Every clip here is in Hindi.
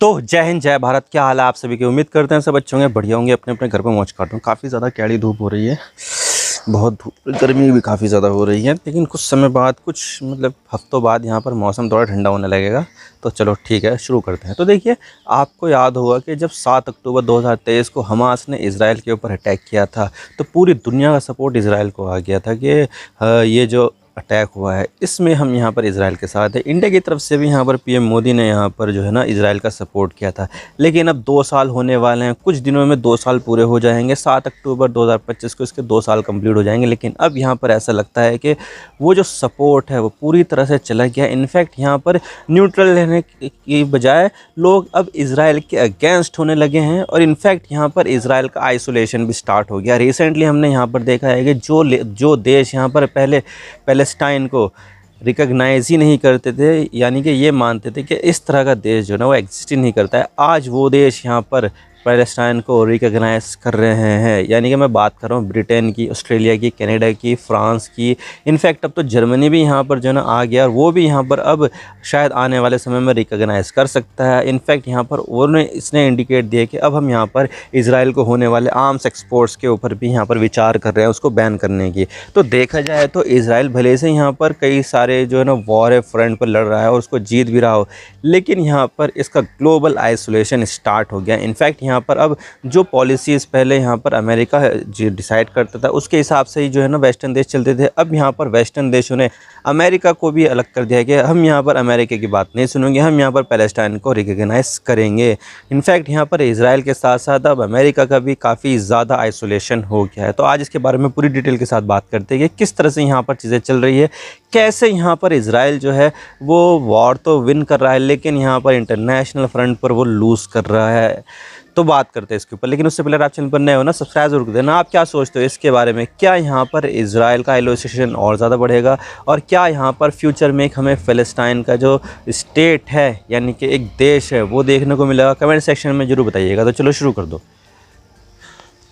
तो जय हिंद जय भारत। क्या हाल है आप सभी की? उम्मीद करते हैं सब अच्छे होंगे, बढ़िया होंगे, अपने अपने घर पे मौज काटो। काफ़ी ज़्यादा कैड़ी धूप हो रही है, बहुत धूप, गर्मी भी काफ़ी ज़्यादा हो रही है। लेकिन कुछ समय बाद, कुछ मतलब हफ्तों बाद यहाँ पर मौसम थोड़ा ठंडा होने लगेगा। तो चलो ठीक है, शुरू करते हैं। तो देखिए, आपको याद होगा कि जब 7 अक्टूबर 2023 को हमास ने इजराइल के ऊपर अटैक किया था, तो पूरी दुनिया का सपोर्ट इजराइल को आ गया था कि ये जो अटैक हुआ है इसमें हम यहाँ पर इजराइल के साथ है। इंडिया की तरफ से भी यहाँ पर पीएम मोदी ने यहाँ पर जो है ना इजराइल का सपोर्ट किया था। लेकिन अब 2 साल होने वाले हैं, कुछ दिनों में 2 साल पूरे हो जाएंगे। 7 अक्टूबर 2025 को इसके 2 साल कंप्लीट हो जाएंगे। लेकिन अब यहाँ पर ऐसा लगता है कि वो जो सपोर्ट है वो पूरी तरह से चला गया। इनफैक्ट यहाँ पर न्यूट्रल रहने की बजाय लोग अब इजराइल के अगेंस्ट होने लगे हैं, और इनफैक्ट यहाँ पर इजराइल का आइसोलेशन भी स्टार्ट हो गया। रिसेंटली हमने यहाँ पर देखा है कि जो देश यहाँ पर पहले पैलेस्टाइन को रिकॉग्नाइज ही नहीं करते थे, यानी कि ये मानते थे कि इस तरह का देश जो है ना वो एग्जिस्ट ही नहीं करता है, आज वो देश यहाँ पर पैलेस्टाइन को रिकॉग्नाइज कर रहे हैं। यानी कि मैं बात कर रहा हूँ ब्रिटेन की, ऑस्ट्रेलिया की, कनाडा की, फ्रांस की। इनफैक्ट अब तो जर्मनी भी यहाँ पर जो है ना आ गया, और वो भी यहाँ पर अब शायद आने वाले समय में रिकॉग्नाइज कर सकता है। इनफैक्ट यहाँ पर उन्होंने इसने इंडिकेट दिया कि अब हम यहाँ पर इजराइल को होने वाले आर्म्स एक्सपोर्ट्स के ऊपर भी यहाँ पर विचार कर रहे हैं, उसको बैन करने की। तो देखा जाए तो इजराइल भले से यहाँ पर कई सारे जो है ना वॉर है फ्रंट पर लड़ रहा है और उसको जीत भी रहा हो, लेकिन यहाँ पर इसका ग्लोबल आइसोलेशन स्टार्ट हो गया। इनफैक्ट यहाँ पर अब जो पॉलिसीज़ पहले यहाँ पर अमेरिका डिसाइड करता था उसके हिसाब से ही जो है ना वेस्टर्न देश चलते थे, अब यहाँ पर वेस्टर्न देशों ने अमेरिका को भी अलग कर दिया कि हम यहाँ पर अमेरिका की बात नहीं सुनेंगे, हम यहाँ पर पैलेस्टाइन को रिकॉग्नाइज करेंगे। इनफैक्ट यहाँ पर इजराइल के साथ साथ अब अमेरिका का भी काफ़ी ज़्यादा आइसोलेशन हो गया है। तो आज इसके बारे में पूरी डिटेल के साथ बात करते हैं कि किस तरह से यहाँ पर चीज़ें चल रही है, कैसे यहाँ पर इजराइल जो है वो वॉर तो विन कर रहा है लेकिन यहाँ पर इंटरनेशनल फ्रंट पर वो लूज़ कर रहा है। तो बात करते हैं इसके ऊपर। लेकिन उससे पहले आप चैनल पर नए हो ना, सब्सक्राइब जरूर कर देना। आप क्या सोचते हो इसके बारे में? क्या यहाँ पर इजराइल का आइसोलेशन और ज़्यादा बढ़ेगा, और क्या यहाँ पर फ्यूचर में हमें फ़लस्तीन का जो स्टेट है यानी कि एक देश है वो देखने को मिलेगा? कमेंट सेक्शन में ज़रूर बताइएगा। तो चलो शुरू कर दो।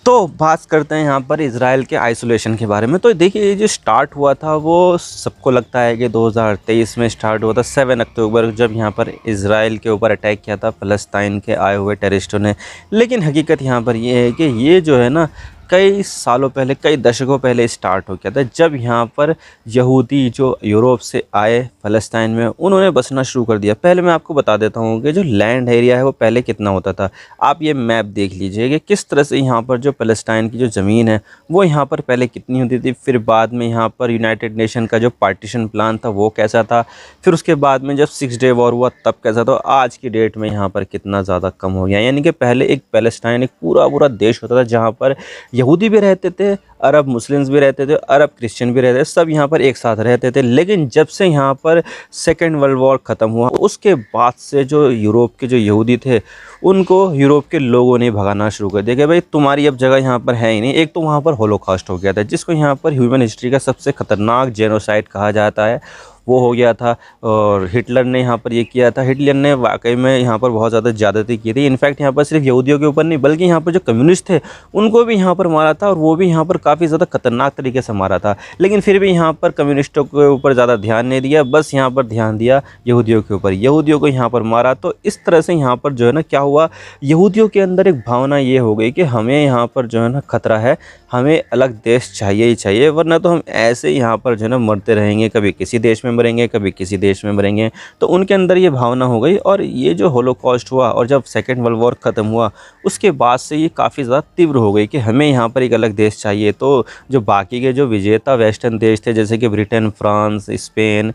तो बात करते हैं यहाँ पर इजराइल के आइसोलेशन के बारे में। तो देखिए, ये जो स्टार्ट हुआ था वो सबको लगता है कि 2023 में स्टार्ट हुआ था 7 अक्टूबर, जब यहाँ पर इजराइल के ऊपर अटैक किया था फ़लस्तीन के आए हुए टेररिस्टों ने। लेकिन हकीकत यहाँ पर ये है कि ये जो है ना कई सालों पहले, कई दशकों पहले स्टार्ट हो गया था, जब यहाँ पर यहूदी जो यूरोप से आए फ़लस्तीन में, उन्होंने बसना शुरू कर दिया। पहले मैं आपको बता देता हूँ कि जो लैंड एरिया है वो पहले कितना होता था। आप ये मैप देख लीजिए कि किस तरह से यहाँ पर जो फ़लस्तीन की जो ज़मीन है वो यहाँ पर पहले कितनी होती थी, फिर बाद में यहाँ पर यूनाइटेड नेशन का जो पार्टीशन प्लान था वो कैसा था, फिर उसके बाद में जब 6 डे वॉर हुआ तब कैसा था, आज की डेट में यहाँ पर कितना ज़्यादा कम हो गया। यानी कि पहले एक फ़लस्तीन एक पूरा देश होता था जहाँ पर यहूदी भी रहते थे, अरब मुस्लिम्स भी रहते थे, अरब क्रिश्चियन भी रहते थे, सब यहाँ पर एक साथ रहते थे। लेकिन जब से यहाँ पर सेकेंड वर्ल्ड वॉर ख़त्म हुआ, उसके बाद से जो यूरोप के जो यहूदी थे उनको यूरोप के लोगों ने भगाना शुरू कर दिया कि भाई तुम्हारी अब जगह यहाँ पर है ही नहीं। एक तो वहाँ पर होलोकॉस्ट हो गया था, जिसको यहाँ पर ह्यूमन हिस्ट्री का सबसे ख़तरनाक जेनोसाइड कहा जाता है, वो हो गया था। और हिटलर ने यहाँ पर ये किया था। हिटलर ने वाकई में यहाँ पर बहुत ज़्यादा ज़्यादती की थी। इनफैक्ट यहाँ पर सिर्फ यहूदियों के ऊपर नहीं बल्कि यहाँ पर जो कम्युनिस्ट थे उनको भी यहाँ पर मारा था, और वो भी यहाँ पर काफ़ी ज़्यादा खतरनाक तरीके से मारा था। लेकिन फिर भी यहाँ पर कम्युनिस्टों के ऊपर ज़्यादा ध्यान नहीं दिया, बस यहाँ पर ध्यान दिया यहूदियों के ऊपर, यहूदियों को यहाँ पर मारा। तो इस तरह से यहाँ पर जो है ना क्या हुआ, यहूदियों के अंदर एक भावना ये हो गई कि हमें यहाँ पर जो है ना खतरा है, हमें अलग देश चाहिए ही चाहिए, वरना तो हम ऐसे यहाँ पर जो है ना मरते रहेंगे, कभी किसी देश में मरेंगे, कभी किसी देश में मरेंगे। तो उनके अंदर ये भावना हो गई, और ये जो होलोकॉस्ट हुआ और जब सेकेंड वर्ल्ड वॉर ख़त्म हुआ उसके बाद से ये काफ़ी ज़्यादा तीव्र हो गई कि हमें यहाँ पर एक अलग देश चाहिए। तो जो बाकी के जो विजेता वेस्टर्न देश थे जैसे कि ब्रिटेन, फ्रांस, स्पेन,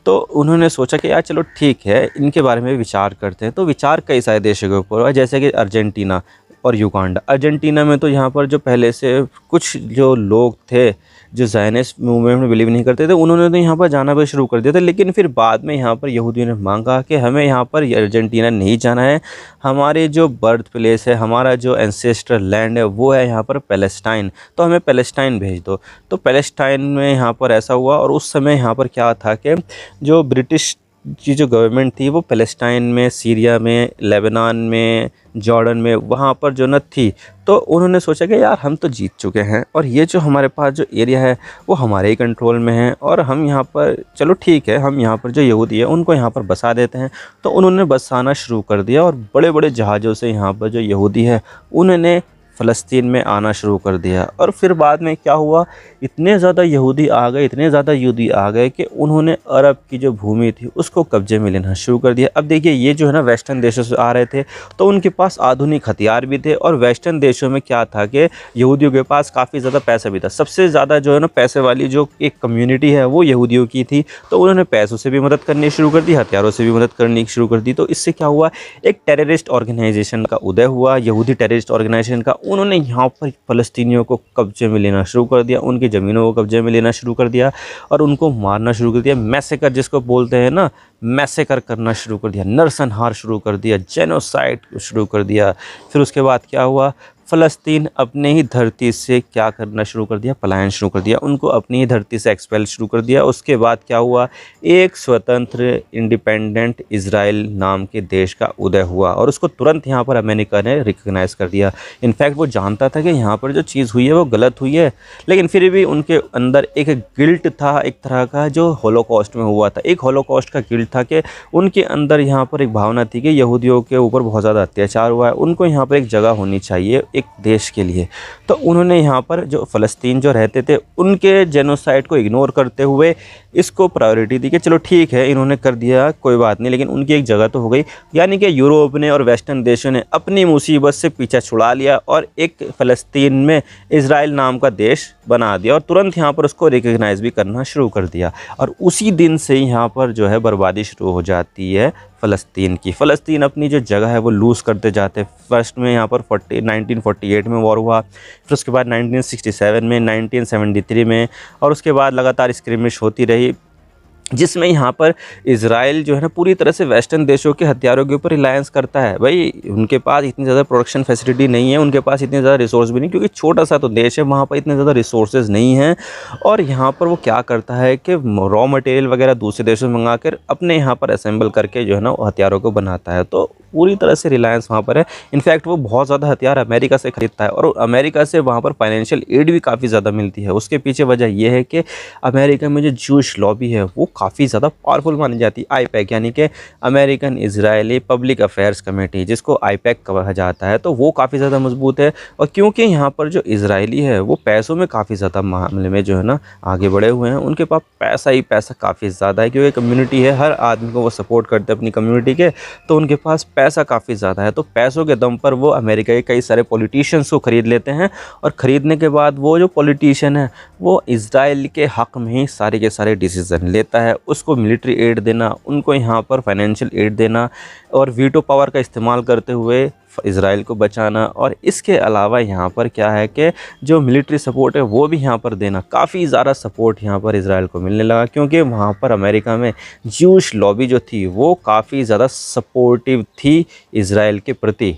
तो उन्होंने सोचा कि यार चलो ठीक है, इनके बारे में विचार करते हैं। तो विचार कई सारे देशों के ऊपर हुआ, जैसे कि अर्जेंटीना और युगांडा। अर्जेंटीना में तो यहाँ पर जो पहले से कुछ जो लोग थे जो ज़ायनिस्ट मूवमेंट में बिलीव नहीं करते थे, उन्होंने तो यहाँ पर जाना भी शुरू कर दिया था। लेकिन फिर बाद में यहाँ पर यहूदियों ने मांगा कि हमें यहाँ पर अर्जेंटीना नहीं जाना है, हमारे जो बर्थ प्लेस है, हमारा जो एंसेस्ट्रल लैंड है वो है यहाँ पर पैलेस्टाइन, तो हमें पैलेस्टाइन भेज दो। तो पैलेस्टाइन में यहाँ पर ऐसा हुआ। और उस समय यहाँ पर क्या था कि जो ब्रिटिश की जो गवर्नमेंट थी वो फ़लस्तीन में, सीरिया में, लेबनान में, जॉर्डन में, वहाँ पर जो न थी, तो उन्होंने सोचा कि यार हम तो जीत चुके हैं और ये जो हमारे पास जो एरिया है वो हमारे ही कंट्रोल में है और हम यहाँ पर चलो ठीक है, हम यहाँ पर जो यहूदी है उनको यहाँ पर बसा देते हैं। तो उन्होंने बसाना शुरू कर दिया और बड़े बड़े जहाज़ों से यहाँ पर जो यहूदी है उन्होंने फ़लस्तीन में आना शुरू कर दिया। और फिर बाद में क्या हुआ, इतने ज़्यादा यहूदी आ गए, इतने ज़्यादा यहूदी आ गए कि उन्होंने अरब की जो भूमि थी उसको कब्जे में लेना शुरू कर दिया। अब देखिए ये जो है ना वेस्टर्न देशों से आ रहे थे तो उनके पास आधुनिक हथियार भी थे और वेस्टर्न देशों में क्या था कि यहूदियों के पास काफ़ी ज़्यादा पैसा भी था। सबसे ज़्यादा जो है ना पैसे वाली जो एक कम्युनिटी है वो यहूदियों की थी, तो उन्होंने पैसों से भी मदद करनी शुरू कर दी, हथियारों से भी मदद करनी शुरू कर दी। तो इससे क्या हुआ, एक टेररिस्ट ऑर्गेनाइजेशन का उदय हुआ, यहूदी टेररिस्ट ऑर्गेनाइजेशन का। उन्होंने यहाँ पर फ़लस्तीनियों को कब्जे में लेना शुरू कर दिया, उनकी ज़मीनों को कब्जे में लेना शुरू कर दिया और उनको मारना शुरू कर दिया। मैसेकर जिसको बोलते हैं ना, मैसेकर करना शुरू कर दिया, नरसंहार शुरू कर दिया, जेनोसाइड शुरू कर दिया। फिर उसके बाद क्या हुआ, फ़लस्तीन अपने ही धरती से क्या करना शुरू कर दिया, पलायन शुरू कर दिया, उनको अपनी ही धरती से एक्सपेल शुरू कर दिया। उसके बाद क्या हुआ, एक स्वतंत्र इंडिपेंडेंट इज़राइल नाम के देश का उदय हुआ और उसको तुरंत यहाँ पर अमेरिका ने रिकग्नाइज़ कर दिया। इनफैक्ट वो जानता था कि यहाँ पर जो चीज़ हुई है वो गलत हुई है, लेकिन फिर भी उनके अंदर एक गिल्ट था, एक तरह का जो होलोकॉस्ट में हुआ था, एक होलोकॉस्ट का गिल्ट था कि उनके अंदर यहाँ पर एक भावना थी कि यहूदियों के ऊपर बहुत ज़्यादा अत्याचार हुआ है, उनको यहाँ पर एक जगह होनी चाहिए एक देश के लिए। तो उन्होंने यहाँ पर जो फ़लस्तीन जो रहते थे उनके जेनोसाइड को इग्नोर करते हुए इसको प्रायोरिटी दी कि चलो ठीक है इन्होंने कर दिया कोई बात नहीं, लेकिन उनकी एक जगह तो हो गई। यानी कि यूरोप ने और वेस्टर्न देशों ने अपनी मुसीबत से पीछा छुड़ा लिया और एक फ़लस्तीन में इज़राइल नाम का देश बना दिया और तुरंत यहाँ पर उसको रिकग्नाइज़ भी करना शुरू कर दिया। और उसी दिन से यहाँ पर जो है बर्बादी शुरू हो जाती है फ़लस्तीन की। फ़लस्तीन अपनी जो जगह है वो लूज़ करते जाते। फर्स्ट में यहाँ पर 1948 में वॉर हुआ, फिर उसके बाद 1967 में, 1973 में, और उसके बाद लगातार स्क्रिमिश होती रही, जिसमें यहाँ पर इज़राइल जो है ना पूरी तरह से वेस्टर्न देशों के हथियारों के ऊपर रिलायंस करता है। भाई उनके पास इतनी ज़्यादा प्रोडक्शन फैसिलिटी नहीं है, उनके पास इतने ज़्यादा रिसोर्स भी नहीं, क्योंकि छोटा सा तो देश है, वहाँ पर इतने ज़्यादा रिसोर्सेज नहीं हैं। और यहाँ पर वो क्या करता है कि रॉ मटेरियल वगैरह दूसरे देशों से मंगा कर अपने यहाँ पर असेंबल करके जो है ना हथियारों को बनाता है। तो पूरी तरह से रिलायंस वहाँ पर है। इनफैक्ट वो बहुत ज़्यादा हथियार अमेरिका से खरीदता है और अमेरिका से वहाँ पर फाइनेंशियल एड भी काफ़ी ज़्यादा मिलती है। उसके पीछे वजह यह है कि अमेरिका में जो जूश लॉबी है वो काफ़ी ज़्यादा पावरफुल मानी जाती है। आईपैक यानी कि American Israeli public affairs committee, जिसको आईपैक कहा जाता है, तो वो काफ़ी ज़्यादा मजबूत है। और क्योंकि यहाँ पर जो इजरायली है वो पैसों में काफ़ी ज़्यादा मामले में जो है ना आगे बढ़े हुए हैं, उनके पास पैसा ही पैसा काफ़ी ज़्यादा है, क्योंकि कम्युनिटी है, हर आदमी को वो सपोर्ट करते हैं अपनी कम्युनिटी के, तो उनके पास पैसा काफ़ी ज़्यादा है। तो पैसों के दम पर वो अमेरिका के कई सारे पॉलिटिशियंस को ख़रीद लेते हैं और ख़रीदने के बाद वो जो पॉलिटिशियन है वो इज़राइल के हक़ में ही सारे के सारे डिसीज़न लेता है। उसको मिलिट्री एड देना, उनको यहाँ पर फाइनेंशियल एड देना और वीटो पावर का इस्तेमाल करते हुए इज़राइल को बचाना। और इसके अलावा यहाँ पर क्या है कि जो मिलिट्री सपोर्ट है वो भी यहाँ पर देना, काफ़ी ज़्यादा सपोर्ट यहाँ पर इज़राइल को मिलने लगा, क्योंकि वहाँ पर अमेरिका में ज्यूश लॉबी जो थी वो काफ़ी ज़्यादा सपोर्टिव थी इज़राइल के प्रति।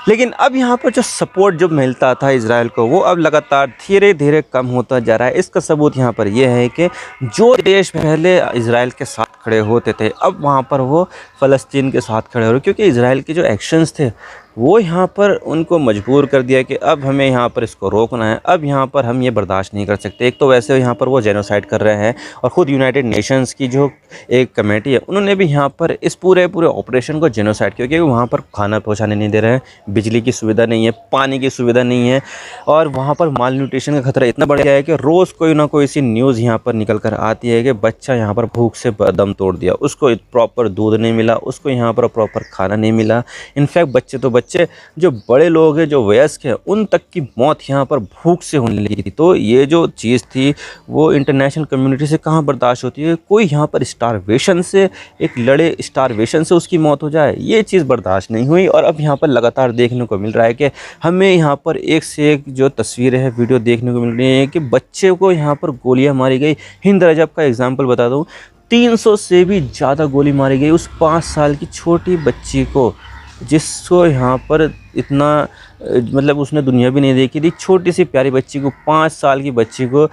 लेकिन अब यहाँ पर जो सपोर्ट जो मिलता था इज़राइल को वो अब लगातार धीरे धीरे कम होता जा रहा है। इसका सबूत यहाँ पर यह है कि जो देश पहले इज़राइल के साथ खड़े होते थे अब वहाँ पर वो फ़लस्तीन के साथ खड़े हो रहे, क्योंकि इज़राइल के जो एक्शंस थे वो यहाँ पर उनको मजबूर कर दिया कि अब हमें यहाँ पर इसको रोकना है, अब यहाँ पर हम ये बर्दाश्त नहीं कर सकते। एक तो वैसे यहाँ पर वो जेनोसाइड कर रहे हैं और ख़ुद यूनाइटेड नेशंस की जो एक कमेटी है उन्होंने भी यहाँ पर इस पूरे ऑपरेशन को जेनोसाइड किया, क्योंकि वहाँ पर खाना पहुँचाने नहीं दे रहे हैं, बिजली की सुविधा नहीं है, पानी की सुविधा नहीं है, और वहाँ पर माल न्यूट्रिशन का खतरा इतना बढ़ गया है कि रोज़ कोई ना कोई सी न्यूज़ यहाँ पर निकल कर आती है कि बच्चा यहाँ पर भूख से दम तोड़ दिया, उसको प्रॉपर दूध नहीं मिला, उसको यहाँ पर प्रॉपर खाना नहीं मिला। इनफैक्ट बच्चे तो बच्चे, जो बड़े लोग हैं, जो वयस्क हैं, उन तक की मौत यहाँ पर भूख से होने लगी थी। तो ये जो चीज़ थी वो इंटरनेशनल कम्युनिटी से कहाँ बर्दाश्त होती है। कोई यहाँ पर स्टारवेशन से एक लड़े, स्टारवेशन से उसकी मौत हो जाए, ये चीज़ बर्दाश्त नहीं हुई। और अब यहाँ पर लगातार देखने को मिल रहा है कि हमें यहाँ पर एक से एक जो तस्वीरें हैं, वीडियो देखने को मिल रही हैं कि बच्चे को यहाँ पर गोलियाँ मारी गई। हिंद रजब का एग्जाम्पल बता दूँ, 300 से भी ज़्यादा गोली मारी गई उस 5 साल की छोटी बच्ची को, जिसको यहाँ पर इतना मतलब उसने दुनिया भी नहीं देखी थी। छोटी सी प्यारी बच्ची को, 5 साल की बच्ची को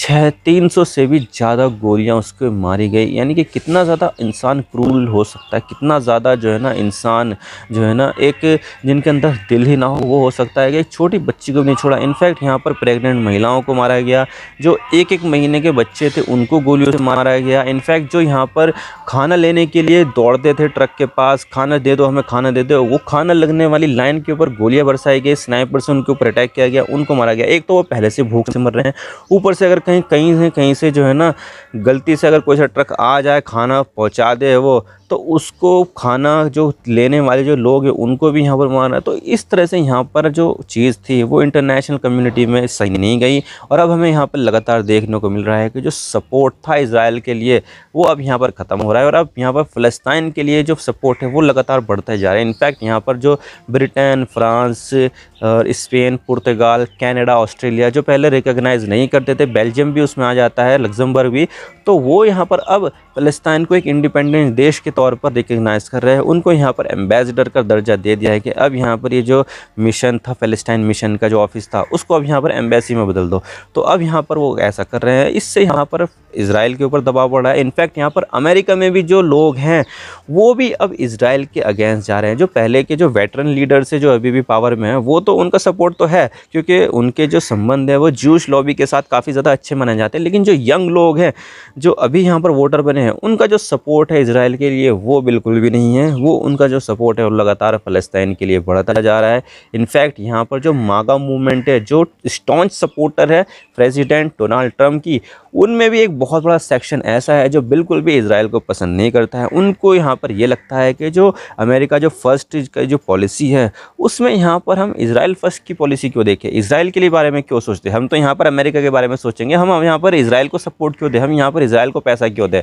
300 से भी ज़्यादा गोलियां उसको मारी गई। यानी कि कितना ज़्यादा इंसान क्रूर हो सकता है, कितना ज़्यादा जो है ना इंसान जो है ना एक जिनके अंदर दिल ही ना हो वो हो सकता है कि एक छोटी बच्ची को भी नहीं छोड़ा। इनफैक्ट यहाँ पर प्रेग्नेंट महिलाओं को मारा गया, जो एक एक महीने के बच्चे थे उनको गोलियों से मारा गया। इनफैक्ट जो यहाँ पर खाना लेने के लिए दौड़ते थे ट्रक के पास, खाना दे दो हमें, खाना दे दो, वो खाना लगने वाली लाइन के ऊपर गोलियां बरसाई गई, स्नाइपर से उनके ऊपर अटैक किया गया, उनको मारा गया। एक तो वो पहले से भूख से मर रहे हैं, ऊपर से अगर कहीं से जो है ना गलती से अगर कोई सा ट्रक आ जाए खाना पहुंचा दे वो, तो उसको खाना जो लेने वाले जो लोग हैं उनको भी यहाँ पर मारना। तो इस तरह से यहाँ पर जो चीज़ थी वो इंटरनेशनल कम्युनिटी में सही नहीं गई। और अब हमें यहाँ पर लगातार देखने को मिल रहा है कि जो सपोर्ट था इज़राइल के लिए वो अब यहाँ पर ख़त्म हो रहा है, और अब यहाँ पर फ़लस्तीन के लिए जो सपोर्ट है वो लगातार बढ़ता जा रहा है। इनफैक्ट यहाँ पर जो ब्रिटेन, फ्रांस और स्पेन, पुर्तगाल, कनाडा, ऑस्ट्रेलिया जो पहले रिकॉग्नाइज़ नहीं करते थे, बेल्जियम भी उसमें आ जाता है, लग्जमबर्ग भी, तो वो यहाँ पर अब फ़लस्तीन को एक इंडिपेंडेंट देश के तौर पर रिकॉग्नाइज़ कर रहे हैं। उनको यहाँ पर एम्बेसडर का दर्जा दे दिया है कि अब यहाँ पर ये जो मिशन था, फ़लस्तीन मिशन का जो ऑफिस था उसको अब यहाँ पर एम्बेसी में बदल दो। तो अब यहाँ पर वो ऐसा कर रहे हैं, इससे यहाँ पर इज़राइल के ऊपर दबाव बढ़ रहा है। इनफैक्ट यहाँ पर अमेरिका में भी जो लोग हैं वो भी अब इज़राइल के अगेंस्ट जा रहे हैं। जो पहले के जो वेटरन लीडर्स है जो अभी भी पावर में है, वो तो उनका सपोर्ट तो है क्योंकि उनके जो संबंध है वो ज्यूश लॉबी के साथ काफ़ी ज़्यादा अच्छे माने जाते हैं। लेकिन जो यंग लोग हैं जो अभी यहाँ पर वोटर बने हैं, उनका जो सपोर्ट है इज़राइल के लिए वो बिल्कुल भी नहीं है। वो उनका जो सपोर्ट है वो लगातार फ़लस्तीन के लिए बढ़ता जा रहा है। इनफैक्ट यहाँ पर जो मागा मूवमेंट है, जो स्टॉन्च सपोर्टर है प्रेसिडेंट डोनाल्ड ट्रंप की, उनमें भी एक बहुत बड़ा सेक्शन ऐसा है जो बिल्कुल भी इज़राइल को पसंद नहीं करता है। उनको यहाँ पर ये लगता है कि जो अमेरिका जो फर्स्ट का जो पॉलिसी है उसमें यहाँ पर हम इज़राइल फर्स्ट की पॉलिसी क्यों देखें, इज़राइल के लिए बारे में क्यों सोचते हैं। हम तो यहाँ पर अमेरिका के बारे में सोचेंगे, हम यहाँ पर इज़राइल को सपोर्ट क्यों दें, हम यहाँ पर इज़राइल को पैसा क्यों दें,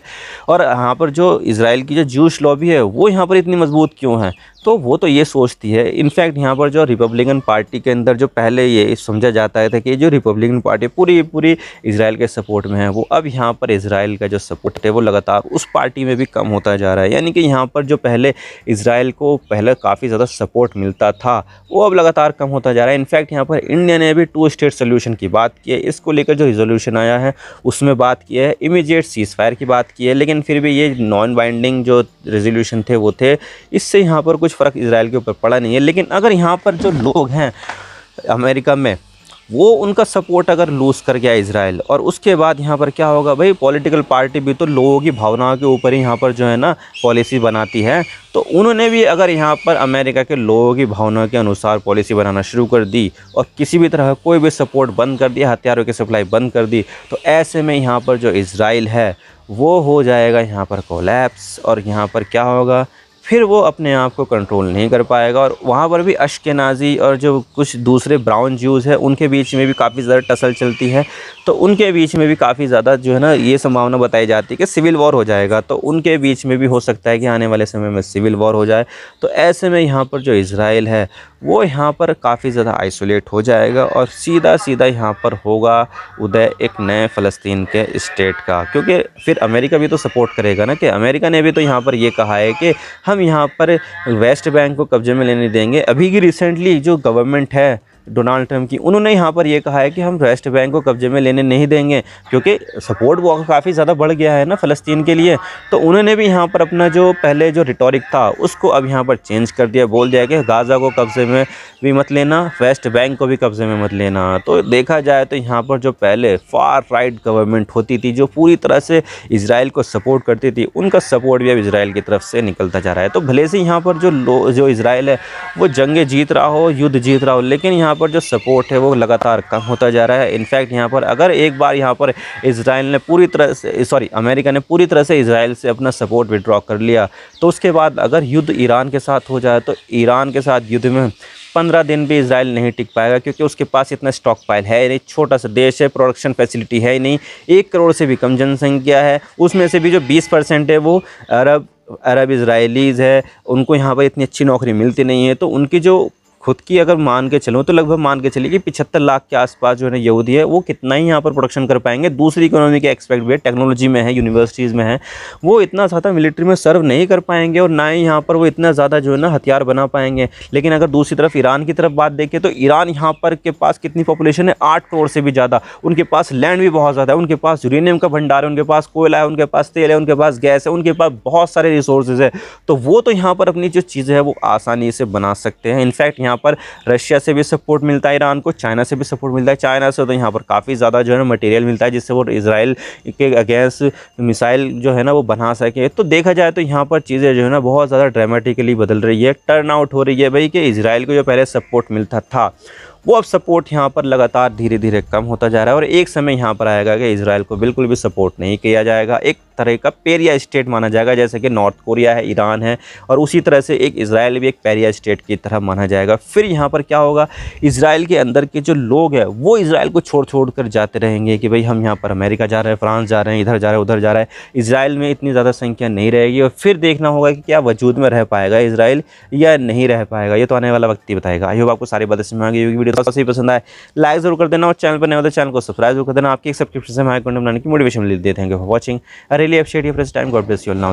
और यहाँ पर जो इज़राइल की जो ज्यूश लॉबी है वो यहाँ पर इतनी मजबूत क्यों है। तो वो तो ये सोचती है। इनफैक्ट यहाँ पर जो रिपब्लिकन पार्टी के अंदर जो पहले ये समझा जाता है कि जो रिपब्लिकन पार्टी पूरी इज़राइल के सपोर्ट में है, वो अब यहाँ पर इज़राइल का जो सपोर्ट है वो लगातार उस पार्टी में भी कम होता जा रहा है। यानी कि यहाँ पर जो पहले इज़राइल को पहले काफ़ी ज़्यादा सपोर्ट मिलता था वो अब लगातार कम होता जा रहा है। इनफैक्ट यहाँ पर इंडिया ने भी 2 स्टेट सोल्यूशन की बात की है, इसको लेकर जो रिजोल्यूशन आया है उसमें बात की है, इमीडिएट सीज़ फायर की बात की है, लेकिन फिर भी ये नॉन बाइंडिंग जो रेजोल्यूशन थे वो थे। इससे यहाँ पर कुछ फ़र्क इज़राइल के ऊपर पड़ा नहीं है। लेकिन अगर यहाँ पर जो लोग हैं अमेरिका में वो उनका सपोर्ट अगर लूज़ कर गया इज़राइल, और उसके बाद यहाँ पर क्या होगा भाई, पॉलिटिकल पार्टी भी तो लोगों की भावनाओं के ऊपर ही यहाँ पर जो है ना पॉलिसी बनाती है। तो उन्होंने भी अगर यहाँ पर अमेरिका के लोगों की भावनाओं के अनुसार पॉलिसी बनाना शुरू कर दी और किसी भी तरह कोई भी सपोर्ट बंद कर दिया, हथियारों की सप्लाई बंद कर दी, तो ऐसे में यहाँ पर जो इज़राइल है वो हो जाएगा यहाँ पर कोलैप्स। और यहाँ पर क्या होगा, फिर वो अपने आप को कंट्रोल नहीं कर पाएगा। और वहाँ पर भी अश्केनाज़ी और जो कुछ दूसरे ब्राउन ज्यूज़ हैं उनके बीच में भी काफ़ी ज़्यादा टसल चलती है। तो उनके बीच में भी काफ़ी ज़्यादा जो है ना ये संभावना बताई जाती है कि सिविल वॉर हो जाएगा। तो उनके बीच में भी हो सकता है कि आने वाले समय में सिविल वॉर हो जाए। तो ऐसे में यहाँ पर जो इज़राइल है वो यहाँ पर काफ़ी ज़्यादा आइसोलेट हो जाएगा और सीधा यहाँ पर होगा उदय एक नए फ़लस्तीन के स्टेट का। क्योंकि फिर अमेरिका भी तो सपोर्ट करेगा ना, कि अमेरिका ने भी तो यहाँ पर ये कहा है कि हम यहाँ पर वेस्ट बैंक को कब्जे में लेने देंगे। अभी की रिसेंटली जो गवर्नमेंट है डोनाल्ड ट्रंप की, उन्होंने यहाँ पर ये कहा है कि हम वेस्ट बैंक को कब्जे में लेने नहीं देंगे, क्योंकि सपोर्ट वो काफ़ी ज़्यादा बढ़ गया है ना फ़लस्तीन के लिए। तो उन्होंने भी यहाँ पर अपना जो पहले जो रिटोरिक था उसको अब यहाँ पर चेंज कर दिया, बोल दिया कि गाज़ा को कब्जे में भी मत लेना, वेस्ट बैंक को भी कब्जे में मत लेना। तो देखा जाए तो यहाँ पर जो पहले फार राइट गवर्नमेंट होती थी जो पूरी तरह से इज़राइल को सपोर्ट करती थी, उनका सपोर्ट भी अब इज़राइल की तरफ से निकलता जा रहा है। तो भले से यहाँ पर जो इज़राइल है वो जंगें जीत रहा हो, युद्ध जीत रहा हो, लेकिन यहाँ पर जो सपोर्ट है वो लगातार कम होता जा रहा है। इनफैक्ट यहाँ पर अगर एक बार यहाँ पर इज़राइल ने पूरी तरह से अमेरिका ने पूरी तरह से इज़राइल से अपना सपोर्ट विड्रॉ कर लिया, तो उसके बाद अगर युद्ध ईरान के साथ हो जाए तो ईरान के साथ युद्ध में 15 दिन भी इज़राइल नहीं टिक पाएगा, क्योंकि उसके पास इतना स्टॉक पाइल है नहीं, छोटा सा देश है, प्रोडक्शन फैसिलिटी है ही नहीं, 1 करोड़ से भी कम जनसंख्या है, उसमें से भी जो 20% है वो अरब इज़राइलीज़ है, उनको यहाँ पर इतनी अच्छी नौकरी मिलती नहीं है। तो उनकी जो खुद की अगर मान के चलूँ तो लगभग मान के चलिए कि 75 लाख के आसपास जो है ना यहूदी है, वो कितना ही यहाँ पर प्रोडक्शन कर पाएंगे। दूसरी इकोनॉमी के एक्सपेक्ट भी है, टेक्नोलॉजी में है, यूनिवर्सिटीज़ में है, वो इतना ज़्यादा मिलिट्री में सर्व नहीं कर पाएंगे और ना ही यहाँ पर वो इतना ज़्यादा जो है ना हथियार बना पाएंगे। लेकिन अगर दूसरी तरफ ईरान की तरफ बात देखें तो ईरान यहाँ पर के पास कितनी पॉपुलेशन है, 8 करोड़ से भी ज़्यादा। उनके पास लैंड भी बहुत ज़्यादा है, उनके पास यूरेनियम का भंडार है, उनके पास कोयला है, उनके पास तेल है, उनके पास गैस है, उनके पास बहुत सारे रिसोर्सेज है। तो वो तो यहाँ पर अपनी जो चीज़ें हैं वो आसानी से बना सकते हैं। इनफैक्ट यहाँ पर रशिया से भी सपोर्ट मिलता है ईरान को, चाइना से भी सपोर्ट मिलता है। चाइना से तो यहाँ पर काफ़ी ज़्यादा जो है ना मटेरियल मिलता है, जिससे वो इजराइल के अगेंस्ट मिसाइल जो है ना वो बना सके। तो देखा जाए तो यहाँ पर चीज़ें जो है ना बहुत ज़्यादा ड्रामेटिकली बदल रही है, टर्न आउट हो रही है भाई, कि इजराइल को जो पहले सपोर्ट मिलता था वो अब सपोर्ट यहाँ पर लगातार धीरे धीरे कम होता जा रहा है। और एक समय यहाँ पर आएगा कि इजराइल को बिल्कुल भी सपोर्ट नहीं किया जाएगा, एक तरह का पेरिया स्टेट माना जाएगा, जैसे कि नॉर्थ कोरिया है, ईरान है, और उसी तरह से एक इजराइल भी एक पेरिया स्टेट की तरह माना जाएगा। फिर यहाँ पर क्या होगा, इजराइल के अंदर के जो लोग हैं वो इजराइल को छोड़ कर जाते रहेंगे कि भाई हम यहाँ पर अमेरिका जा रहे हैं, फ्रांस जा रहे हैं, इधर जा रहे हैं, उधर जा रहा है। इजराइल में इतनी ज़्यादा संख्या नहीं रहेगी और फिर देखना होगा कि क्या वजूद में रह पाएगा इजराइल या नहीं रह पाएगा। ये तो आने वाला वक्त ही बताएगा। आई होप आपको सारी बातें समझ आ गई होगी। वीडियो तो सही पसंद आए लाइक जरूर कर देना और चैनल पर नए हो तो चैनल को सब्सक्राइब जरूर कर देना। आपकी एक सब्सक्रिप्शन से हमारे कंटेंट बनाने की मोटिवेशन मिलती है। Thank you for watching. I really appreciate your time. God bless you all now.